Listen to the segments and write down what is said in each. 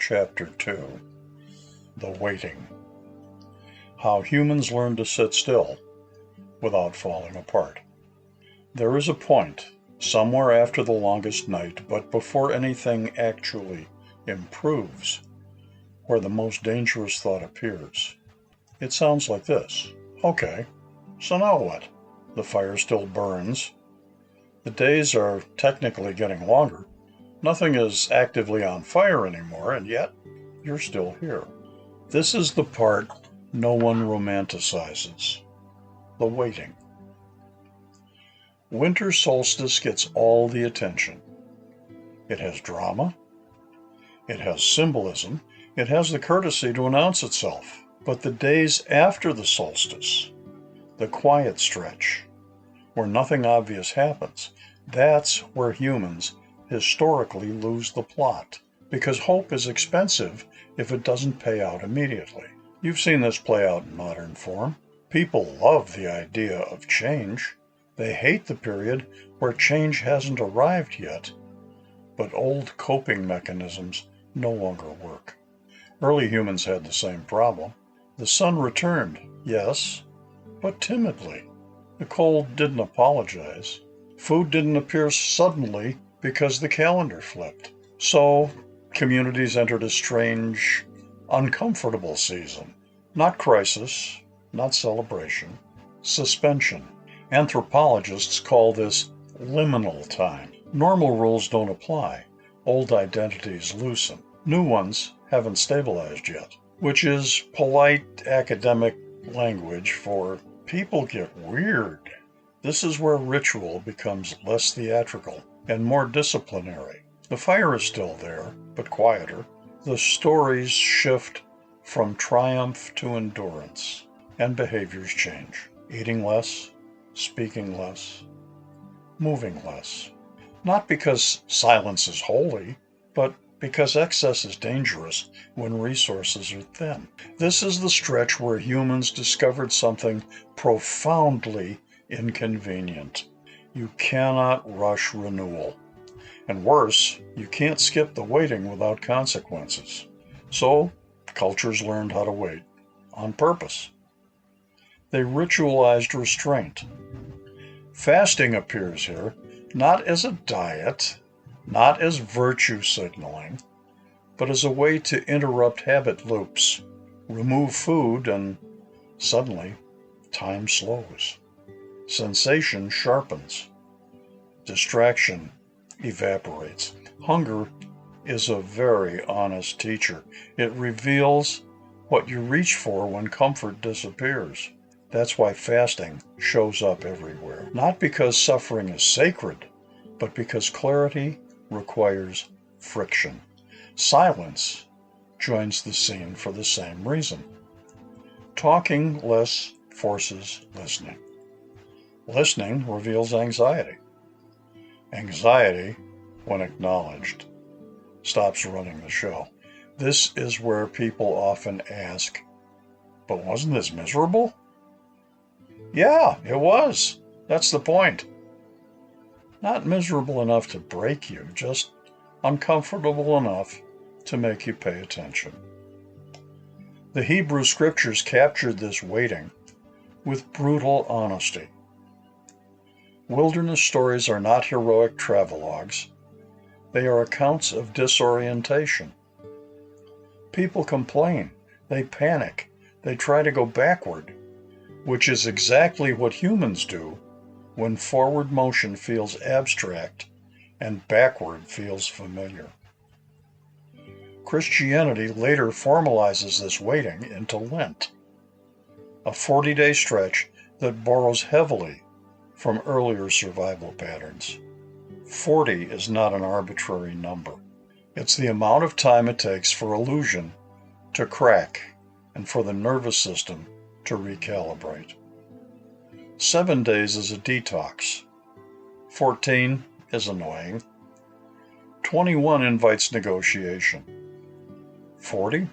Chapter 2 The Waiting. How Humans Learn to Sit Still Without Falling Apart. There is a point, somewhere after the longest night, but before anything actually improves, where the most dangerous thought appears. It sounds like this. Okay, so now what? The fire still burns. The days are technically getting longer. Nothing is actively on fire anymore, and yet you're still here. This is the part no one romanticizes. The waiting. Winter solstice gets all the attention. It has drama. It has symbolism. It has the courtesy to announce itself. But the days after the solstice, the quiet stretch, where nothing obvious happens, that's where humans historically lose the plot, because hope is expensive if it doesn't pay out immediately. You've seen this play out in modern form. People love the idea of change. They hate the period where change hasn't arrived yet, but old coping mechanisms no longer work. Early humans had the same problem. The sun returned, yes, but timidly. The cold didn't apologize. Food didn't appear suddenly because the calendar flipped. So, communities entered a strange, uncomfortable season. Not crisis, not celebration, suspension. Anthropologists call this liminal time. Normal rules don't apply. Old identities loosen. New ones haven't stabilized yet, which is polite academic language for people get weird. This is where ritual becomes less theatrical and more disciplinary. The fire is still there, but quieter. The stories shift from triumph to endurance, and behaviors change. Eating less, speaking less, moving less. Not because silence is holy, but because excess is dangerous when resources are thin. This is the stretch where humans discovered something profoundly inconvenient. You cannot rush renewal. And worse, you can't skip the waiting without consequences. So, cultures learned how to wait, on purpose. They ritualized restraint. Fasting appears here, not as a diet, not as virtue signaling, but as a way to interrupt habit loops, remove food, and suddenly, time slows. Sensation sharpens. Distraction evaporates. Hunger is a very honest teacher. It reveals what you reach for when comfort disappears. That's why fasting shows up everywhere. Not because suffering is sacred, but because clarity requires friction. Silence joins the scene for the same reason. Talking less forces listening. Listening reveals anxiety. Anxiety, when acknowledged, stops running the show. This is where people often ask, but wasn't this miserable? Yeah, it was. That's the point. Not miserable enough to break you, just uncomfortable enough to make you pay attention. The Hebrew scriptures captured this waiting with brutal honesty. Wilderness stories are not heroic travelogues. They are accounts of disorientation. People complain, they panic, they try to go backward, which is exactly what humans do when forward motion feels abstract and backward feels familiar. Christianity later formalizes this waiting into Lent, a 40-day stretch that borrows heavily from earlier survival patterns. 40 is not an arbitrary number. It's the amount of time it takes for illusion to crack and for the nervous system to recalibrate. 7 days is a detox. 14 is annoying. 21 invites negotiation. 40?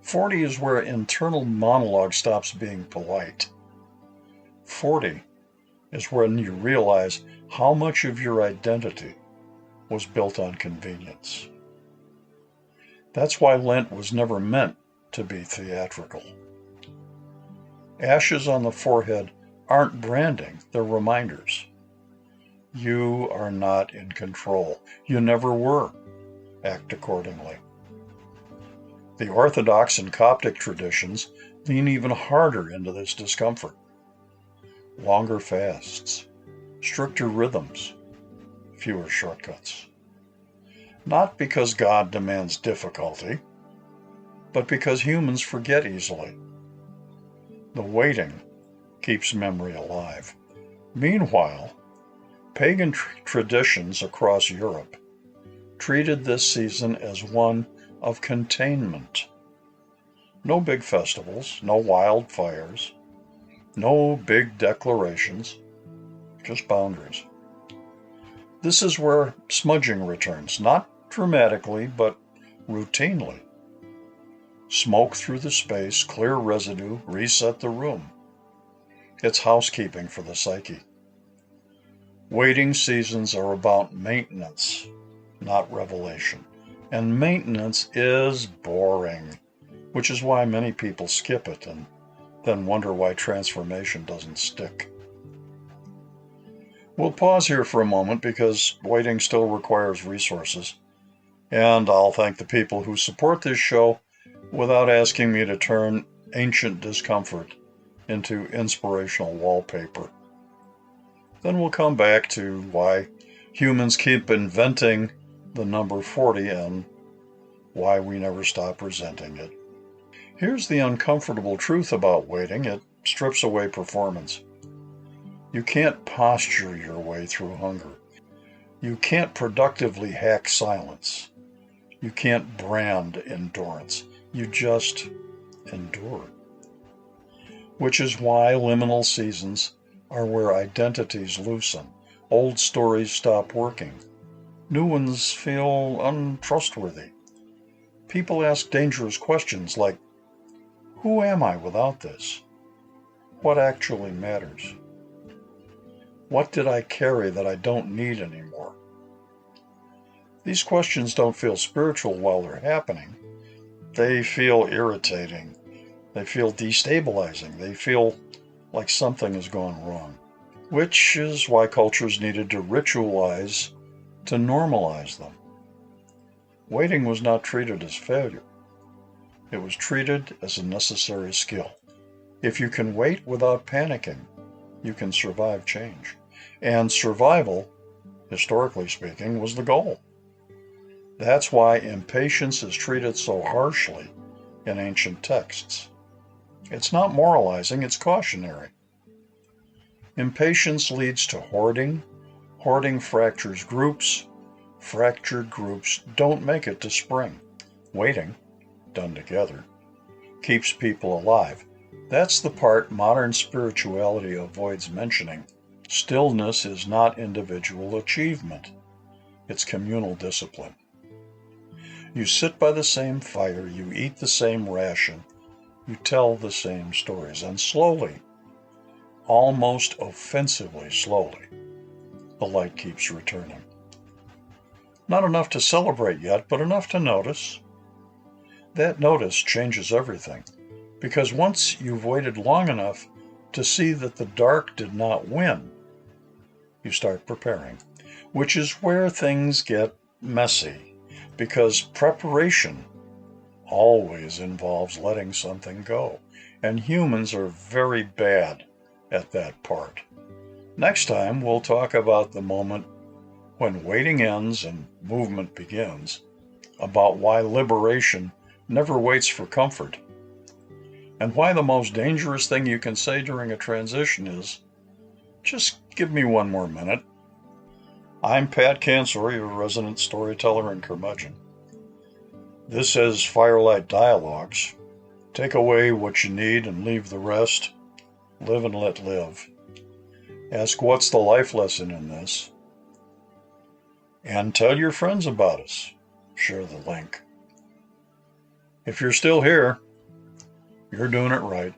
40 is where internal monologue stops being polite. 40 is when you realize how much of your identity was built on convenience. That's why Lent was never meant to be theatrical. Ashes on the forehead aren't branding, they're reminders. You are not in control. You never were. Act accordingly. The Orthodox and Coptic traditions lean even harder into this discomfort. Longer fasts, stricter rhythms, fewer shortcuts. Not because God demands difficulty, but because humans forget easily. The waiting keeps memory alive. Meanwhile, pagan traditions across Europe treated this season as one of containment. No big festivals, no wildfires, no big declarations, just boundaries. This is where smudging returns, not dramatically, but routinely. Smoke through the space, clear residue, reset the room. It's housekeeping for the psyche. Waiting seasons are about maintenance, not revelation. And maintenance is boring, which is why many people skip it and then wonder why transformation doesn't stick. We'll pause here for a moment because waiting still requires resources, and I'll thank the people who support this show without asking me to turn ancient discomfort into inspirational wallpaper. Then we'll come back to why humans keep inventing the number 40 and why we never stop resenting it. Here's the uncomfortable truth about waiting. It strips away performance. You can't posture your way through hunger. You can't productively hack silence. You can't brand endurance. You just endure. Which is why liminal seasons are where identities loosen. Old stories stop working. New ones feel untrustworthy. People ask dangerous questions like, who am I without this? What actually matters? What did I carry that I don't need anymore? These questions don't feel spiritual while they're happening. They feel irritating. They feel destabilizing. They feel like something has gone wrong, which is why cultures needed to ritualize to normalize them. Waiting was not treated as failure. It was treated as a necessary skill. If you can wait without panicking, you can survive change. And survival, historically speaking, was the goal. That's why impatience is treated so harshly in ancient texts. It's not moralizing, it's cautionary. Impatience leads to hoarding. Hoarding fractures groups. Fractured groups don't make it to spring. Waiting, done together, keeps people alive. That's the part modern spirituality avoids mentioning. Stillness is not individual achievement. It's communal discipline. You sit by the same fire, you eat the same ration, you tell the same stories, and slowly, almost offensively slowly, the light keeps returning. Not enough to celebrate yet, but enough to notice. That notice changes everything, because once you've waited long enough to see that the dark did not win, you start preparing, which is where things get messy, because preparation always involves letting something go, and humans are very bad at that part. Next time, we'll talk about the moment when waiting ends and movement begins, about why liberation never waits for comfort, and why the most dangerous thing you can say during a transition is, just give me one more minute. I'm Pat Cancer, your resident storyteller and curmudgeon. This is Firelight Dialogues. Take away what you need and leave the rest. Live and let live. Ask what's the life lesson in this. And tell your friends about us. Share the link. If you're still here, you're doing it right.